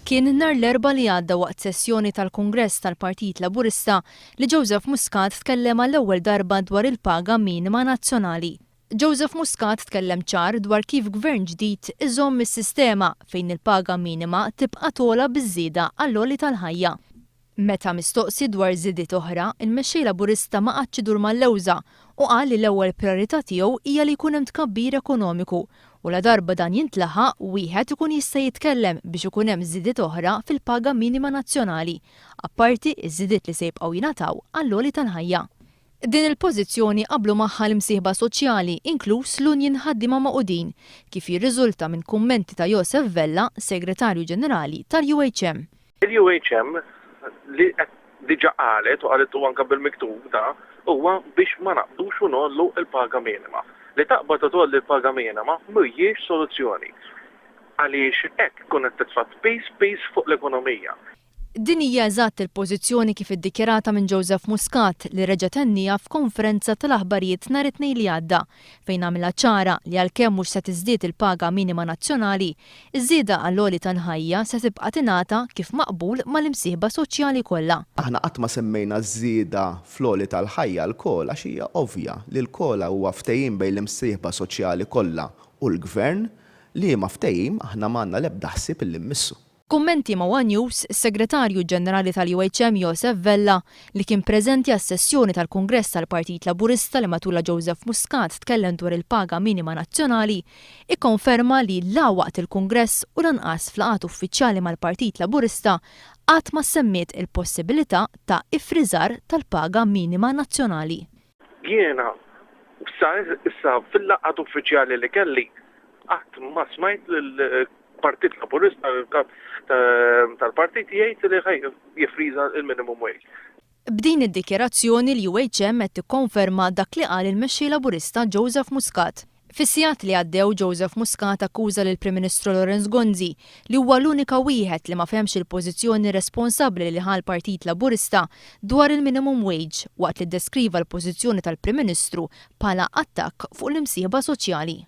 Kien nhar l-erba' li għadda waqt sessjoni tal-Kungress tal-Partit Laburista li Joseph Muscat tkellem għall-ewwel darba dwar il-paga minima nazzjonali. Joseph Muscat tkellem ċar dwar kif gvern ġdid iżomm is-sistema fejn il-paga minima tibqa' tola biż-żieda għall-għoli tal-ħajja. Meta mistoqsi dwar żidiet oħra, il-mexxej Laburista ma qadx idur mal-lewża u qal li l-ewwel prijorità tiegħu hija li jkun hemm tkabbir ekonomiku u la darba dan jintlaħaq wieħed ikun jista' jitkellem biex ikun hemm żidiet oħra fil-paga minima nazzjonali, apparti iż-żidiet li se jibqgħu jingħataw għall-għoli tal-ħajja. Din il-pożizzjoni qablu magħha l-imsieħba soċjali, inkluż l-Unjin ħaddiema Magħqudin, kif jirriżulta minn kummenti ta' Joseph Vella, Segretarju Ġenerali tal-UHM. Il-UHM li diġa qalet u qalet anke bil-miktub da huwa biex ma naqdux u nollu il-paga minima. Li taqbad tolli il-paga minima mhijiex soluzzjoni. Għaliex hekk kun qed titfa' space fuq l-ekonomija. Din hija eżatt il-pożizzjoni kif iddikjarata minn Joseph Muscat li reġa' tennija f'konferenza tal-aħbarijiet nhar it-tnejn li għadda fejn għamilha ċara li għalkemm mhux se tiżdied il-paga minima nazzjonali, iż-żieda għall-għoli tal-ħajja se tibqa' tingħata kif maqbul mal-imsieħba soċjali kollha. Aħna qatt ma semmejna żieda fl-għoli tal-ħajja l-kol għax hija ovvja li l-kol huwa ftehim bejn l-imsieħba soċjali kollha u l-gvern li ma ftehim aħna m'għandna l-ebda ħsieb illi mmissu. Kummenti ma' One News, is-Segretarju Ġenerali tal-UHM Joseph Vella li kien preżenti għas-sessjoni tal-Kungress tal-Partit Laburista li matula Joseph Muscat tkellem dwar il-paga minima nazzjonali, ikkonferma li la waqt il-Kungress u lanqas fl-qagħat uffiċjali mal-Partit Laburista qatt ma semmiet il-possibilità ta' ifriżar tal-paga minima nazzjonali. Jiena issa fil-laqgħat uffiċjali li kelli qatt ma smajt Partit Laburista tal-partit jgħid li jifriża il-minimum wage. B'din id-dikjerazzjoni l-UHM qed tikkonferma dak li qal il-mexxej Laburista Joseph Muscat. Fis-sigħat li għaddew Joseph Muscat akkuża lill-Prim Ministru Lawrence Gonzi li huwa l-unika wieħed li ma fehmx il-pożizzjoni responsabbli li ħal Partit Laburista dwar il-minimum wage waqt li ddeskriva l-pożizzjoni tal-Prim Ministru bħala attakk fuq l-imsieħba soċjali.